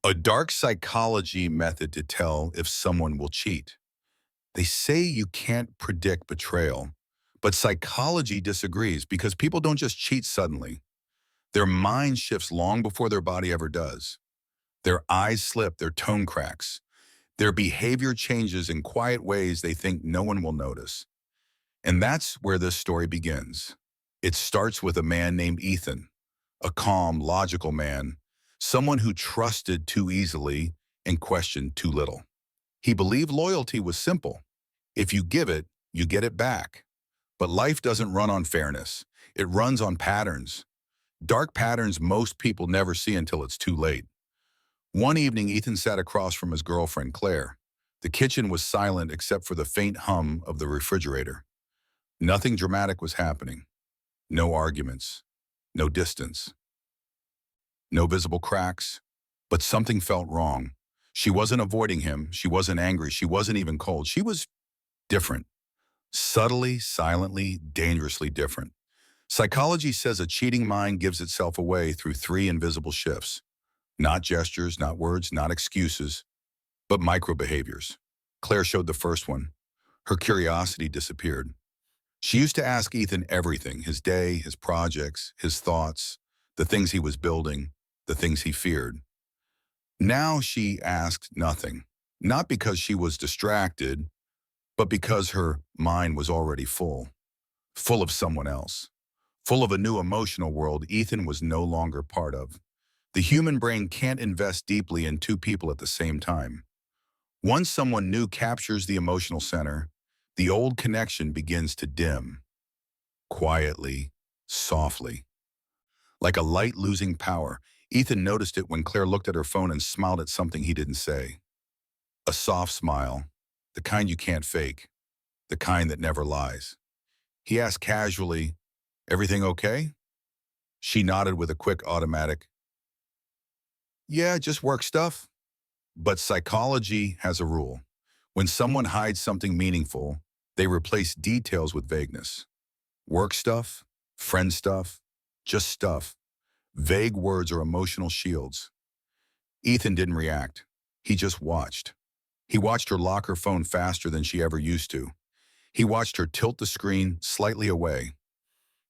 A dark psychology method to tell if someone will cheat. They say you can't predict betrayal, but psychology disagrees because people don't just cheat suddenly. Their mind shifts long before their body ever does. Their eyes slip, their tone cracks. Their behavior changes in quiet ways they think no one will notice. And that's where this story begins. It starts with a man named Ethan, a calm, logical man, someone who trusted too easily and questioned too little. He believed loyalty was simple. If you give it, you get it back. But life doesn't run on fairness. It runs on patterns. Dark patterns most people never see until it's too late. One evening, Ethan sat across from his girlfriend, Claire. The kitchen was silent except for the faint hum of the refrigerator. Nothing dramatic was happening. No arguments. No distance. No visible cracks. But something felt wrong. She wasn't avoiding him. She wasn't angry. She wasn't even cold. She was different. Subtly, silently, dangerously different. Psychology says a cheating mind gives itself away through three invisible shifts. Not gestures, not words, not excuses, but micro behaviors. Claire showed the first one. Her curiosity disappeared. She used to ask Ethan everything, his day, his projects, his thoughts, the things he was building, the things he feared. Now she asked nothing, not because she was distracted, but because her mind was already full of someone else, full of a new emotional world Ethan was no longer part of. The human brain can't invest deeply in two people at the same time. Once someone new captures the emotional center, the old connection begins to dim, quietly, softly. Like a light losing power, Ethan noticed it when Claire looked at her phone and smiled at something he didn't say. A soft smile, the kind you can't fake, the kind that never lies. He asked casually, "Everything okay?" She nodded with a quick automatic, "Yeah, just work stuff." But psychology has a rule. When someone hides something meaningful, they replace details with vagueness. Work stuff, friend stuff, just stuff. Vague words are emotional shields. Ethan didn't react. He just watched. He watched her lock her phone faster than she ever used to. He watched her tilt the screen slightly away.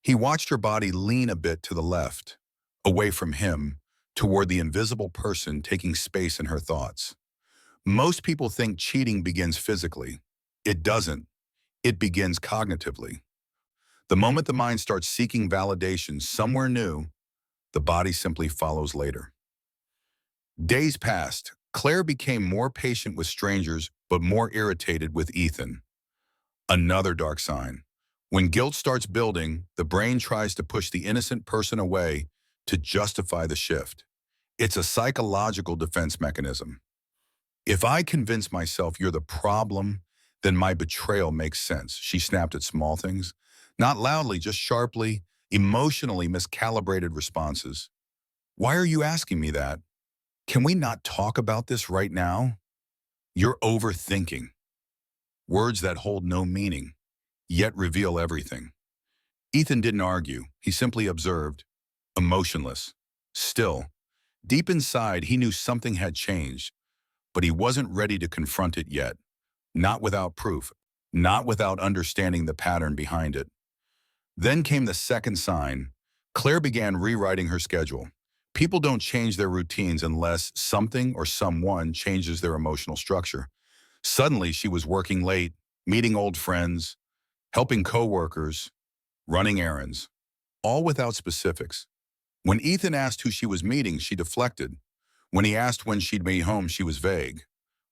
He watched her body lean a bit to the left, away from him, toward the invisible person taking space in her thoughts. Most people think cheating begins physically. It doesn't. It begins cognitively. The moment the mind starts seeking validation somewhere new, the body simply follows later. Days passed. Claire became more patient with strangers, but more irritated with Ethan. Another dark sign. When guilt starts building, the brain tries to push the innocent person away to justify the shift. It's a psychological defense mechanism. If I convince myself you're the problem, then my betrayal makes sense. She snapped at small things. Not loudly, just sharply, emotionally miscalibrated responses. Why are you asking me that? Can we not talk about this right now? You're overthinking. Words that hold no meaning, yet reveal everything. Ethan didn't argue. He simply observed, emotionless. Still, deep inside, he knew something had changed, but he wasn't ready to confront it yet. Not without proof, not without understanding the pattern behind it. Then came the second sign. Claire began rewriting her schedule. People don't change their routines unless something or someone changes their emotional structure. Suddenly, she was working late, meeting old friends, helping coworkers, running errands, all without specifics. When Ethan asked who she was meeting, she deflected. When he asked when she'd be home, she was vague.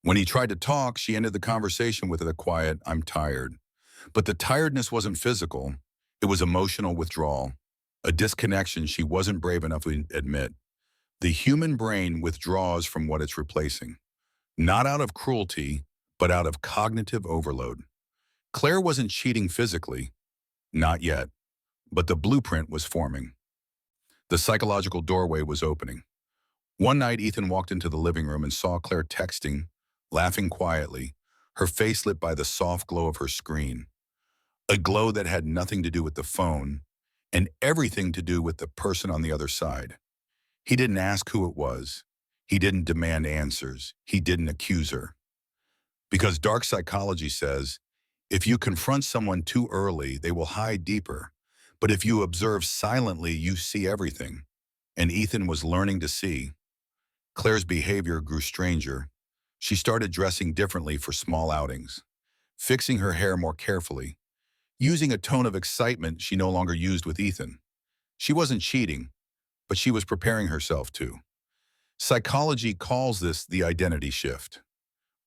When he tried to talk, she ended the conversation with a quiet, "I'm tired." But the tiredness wasn't physical. It was emotional withdrawal, a disconnection she wasn't brave enough to admit. The human brain withdraws from what it's replacing, not out of cruelty, but out of cognitive overload. Claire wasn't cheating physically, not yet, but the blueprint was forming. The psychological doorway was opening. One night, Ethan walked into the living room and saw Claire texting, laughing quietly, her face lit by the soft glow of her screen. A glow that had nothing to do with the phone and everything to do with the person on the other side. He didn't ask who it was. He didn't demand answers. He didn't accuse her. Because dark psychology says, if you confront someone too early, they will hide deeper. But if you observe silently, you see everything. And Ethan was learning to see. Claire's behavior grew stranger. She started dressing differently for small outings, fixing her hair more carefully, using a tone of excitement she no longer used with Ethan. She wasn't cheating, but she was preparing herself to. Psychology calls this the identity shift.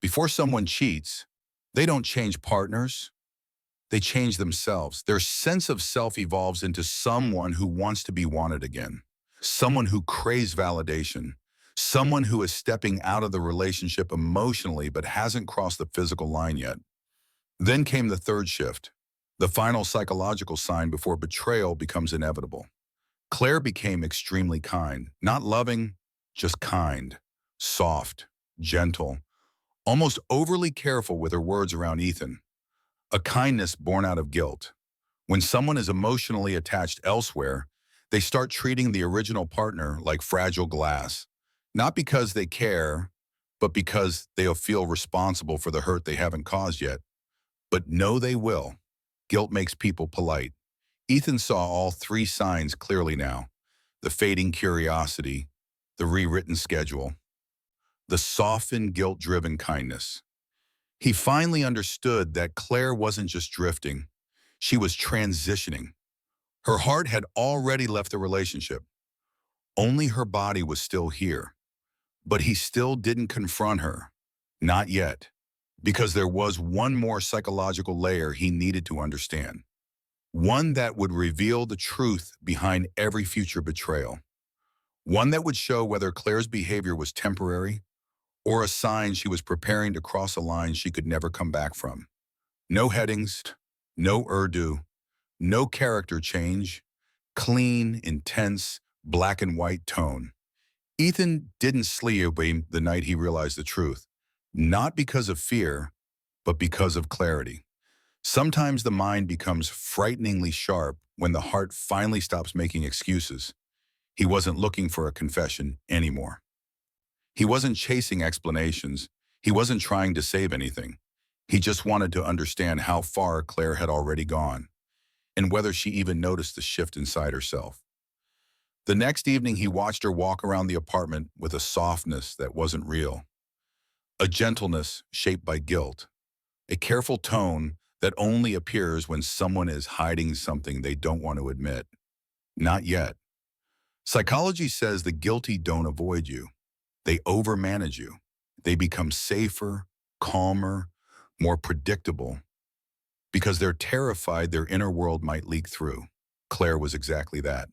Before someone cheats, they don't change partners, they change themselves. Their sense of self evolves into someone who wants to be wanted again, someone who craves validation, someone who is stepping out of the relationship emotionally but hasn't crossed the physical line yet. Then came the third shift, the final psychological sign before betrayal becomes inevitable. Claire became extremely kind, not loving, just kind, soft, gentle, almost overly careful with her words around Ethan. A kindness born out of guilt. When someone is emotionally attached elsewhere, they start treating the original partner like fragile glass, not because they care, but because they'll feel responsible for the hurt they haven't caused yet. But no, they will. Guilt makes people polite. Ethan saw all three signs clearly now: the fading curiosity, the rewritten schedule, the softened, guilt-driven kindness. He finally understood that Claire wasn't just drifting, she was transitioning. Her heart had already left the relationship. Only her body was still here. But he still didn't confront her. Not yet. Because there was one more psychological layer he needed to understand. One that would reveal the truth behind every future betrayal. One that would show whether Claire's behavior was temporary or a sign she was preparing to cross a line she could never come back from. No headings, no Urdu, no character change, clean, intense, black and white tone. Ethan didn't sleep the night he realized the truth, not because of fear, but because of clarity. Sometimes the mind becomes frighteningly sharp when the heart finally stops making excuses. He wasn't looking for a confession anymore. He wasn't chasing explanations. He wasn't trying to save anything. He just wanted to understand how far Claire had already gone, and whether she even noticed the shift inside herself. The next evening, he watched her walk around the apartment with a softness that wasn't real, a gentleness shaped by guilt, a careful tone that only appears when someone is hiding something they don't want to admit. Not yet. Psychology says the guilty don't avoid you. They overmanage you. They become safer, calmer, more predictable, because they're terrified their inner world might leak through. Claire was exactly that.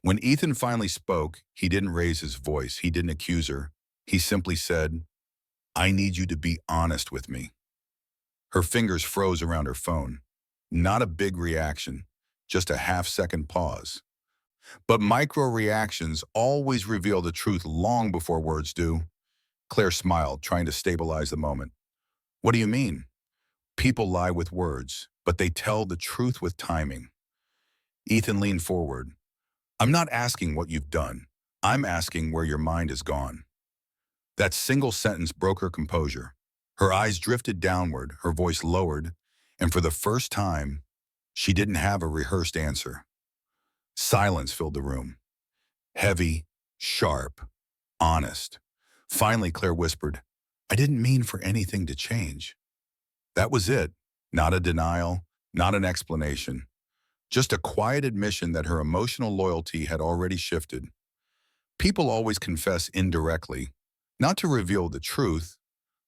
When Ethan finally spoke, he didn't raise his voice. He didn't accuse her. He simply said, "I need you to be honest with me." Her fingers froze around her phone. Not a big reaction, just a half-second pause. But micro-reactions always reveal the truth long before words do. Claire smiled, trying to stabilize the moment. "What do you mean?" "People lie with words, but they tell the truth with timing." Ethan leaned forward. "I'm not asking what you've done. I'm asking where your mind has gone." That single sentence broke her composure. Her eyes drifted downward, her voice lowered, and for the first time, she didn't have a rehearsed answer. Silence filled the room. Heavy, sharp, honest. Finally, Claire whispered, "I didn't mean for anything to change." That was it. Not a denial, not an explanation. Just a quiet admission that her emotional loyalty had already shifted. People always confess indirectly, not to reveal the truth,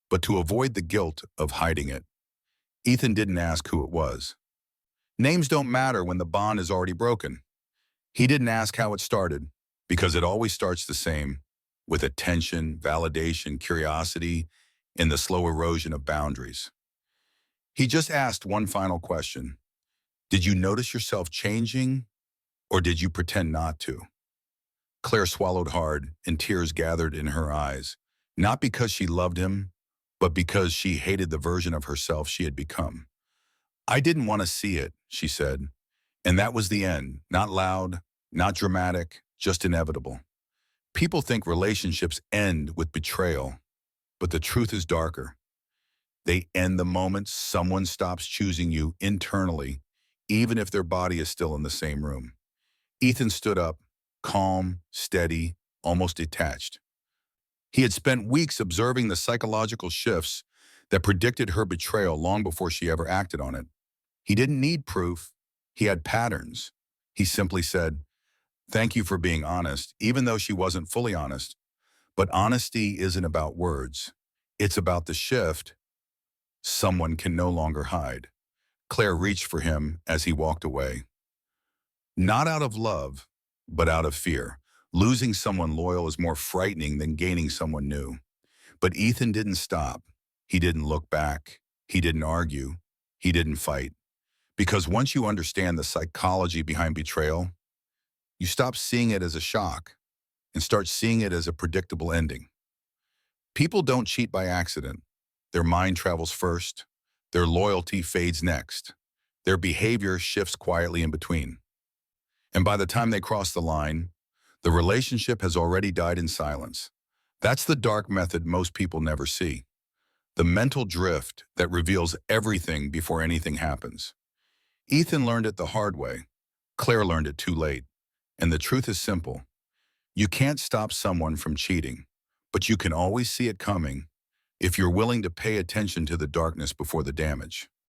but to avoid the guilt of hiding it. Ethan didn't ask who it was. Names don't matter when the bond is already broken. He didn't ask how it started, because it always starts the same, with attention, validation, curiosity, and the slow erosion of boundaries. He just asked one final question. Did you notice yourself changing, or did you pretend not to? Claire swallowed hard, and tears gathered in her eyes, not because she loved him, but because she hated the version of herself she had become. "I didn't want to see it," she said. And that was the end, not loud, not dramatic, just inevitable. People think relationships end with betrayal, but the truth is darker. They end the moment someone stops choosing you internally, even if their body is still in the same room. Ethan stood up, calm, steady, almost detached. He had spent weeks observing the psychological shifts that predicted her betrayal long before she ever acted on it. He didn't need proof. He had patterns. He simply said, "Thank you for being honest," even though she wasn't fully honest. But honesty isn't about words. It's about the shift someone can no longer hide. Claire reached for him as he walked away. Not out of love, but out of fear. Losing someone loyal is more frightening than gaining someone new. But Ethan didn't stop. He didn't look back. He didn't argue. He didn't fight. Because once you understand the psychology behind betrayal, you stop seeing it as a shock and start seeing it as a predictable ending. People don't cheat by accident. Their mind travels first. Their loyalty fades next. Their behavior shifts quietly in between. And by the time they cross the line, the relationship has already died in silence. That's the dark method most people never see. The mental drift that reveals everything before anything happens. Ethan learned it the hard way. Claire learned it too late. And the truth is simple. You can't stop someone from cheating, but you can always see it coming if you're willing to pay attention to the darkness before the damage.